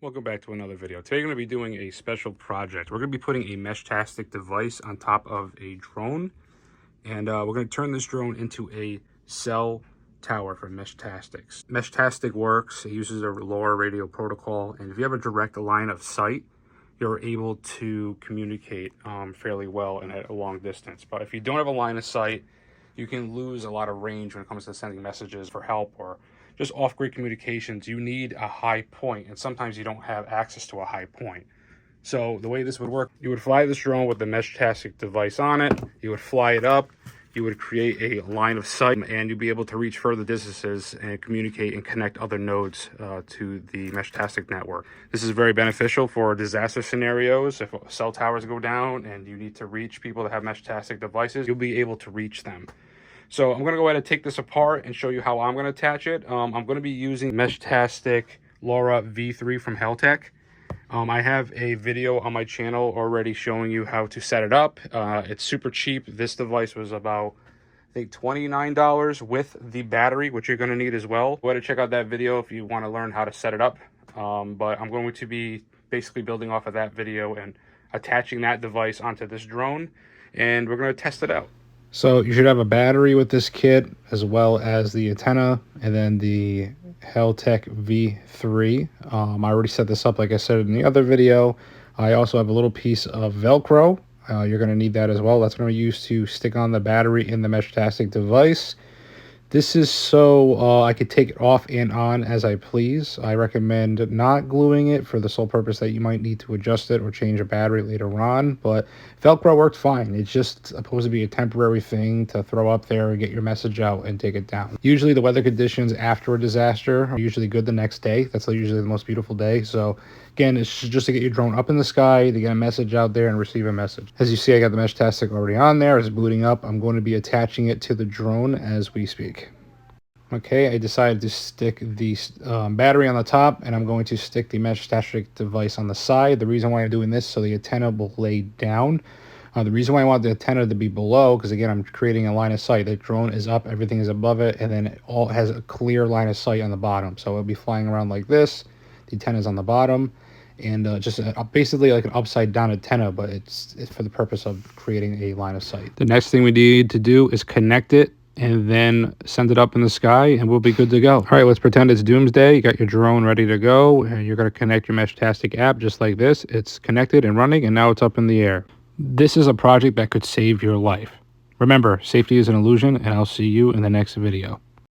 Welcome back to another video. Today we're going to be doing a special project. We're going to be putting a Meshtastic device on top of a drone, and we're going to turn this drone into a cell tower for Meshtastics. Meshtastic works, it uses a LoRa radio protocol, and if you have a direct line of sight, you're able to communicate fairly well and at a long distance. But if you don't have a line of sight, you can lose a lot of range when it comes to sending messages for help or just off-grid communications. You need a high point, and sometimes you don't have access to a high point. So the way this would work, you would fly this drone with the Meshtastic device on it, you would fly it up, you would create a line of sight, and you'd be able to reach further distances and communicate and connect other nodes to the Meshtastic network. This is very beneficial for disaster scenarios. If cell towers go down and you need to reach people that have Meshtastic devices, you'll be able to reach them. So I'm going to go ahead and take this apart and show you how I'm going to attach it. I'm going to be using Meshtastic Lora V3 from Heltec. I have a video on my channel already showing you how to set it up. It's super cheap. This device was about, I think, $29 with the battery, which you're going to need as well. Go ahead and check out that video if you want to learn how to set it up. But I'm going to be basically building off of that video and attaching that device onto this drone, and we're going to test it out. So you should have a battery with this kit, as well as the antenna, and then the Heltec V3. I already set this up like I said in the other video. I also have a little piece of Velcro. You're going to need that as well. That's going to be used to stick on the battery in the Meshtastic device. This is so I could take it off and on as I please. I recommend not gluing it for the sole purpose that you might need to adjust it or change a battery later on, but Velcro worked fine. It's just supposed to be a temporary thing to throw up there and get your message out and take it down. Usually the weather conditions after a disaster are usually good the next day. That's usually the most beautiful day. So again, it's just to get your drone up in the sky, to get a message out there and receive a message. As you see, I got the Meshtastic already on there. It's booting up. I'm going to be attaching it to the drone as we speak. Okay, I decided to stick the battery on the top, and I'm going to stick the Meshtastic device on the side. The reason why I'm doing this, so the antenna will lay down. The reason why I want the antenna to be below, because again, I'm creating a line of sight. The drone is up, everything is above it, and then it all has a clear line of sight on the bottom. So it'll be flying around like this. The antenna is on the bottom, and just basically like an upside down antenna, but it's for the purpose of creating a line of sight. The next thing we need to do is connect it and then send it up in the sky, and we'll be good to go. All right, let's pretend it's doomsday. You got your drone ready to go, and you're going to connect your Meshtastic app just like this. It's connected and running, and now it's up in the air. This is a project that could save your life. Remember, safety is an illusion, and I'll see you in the next video.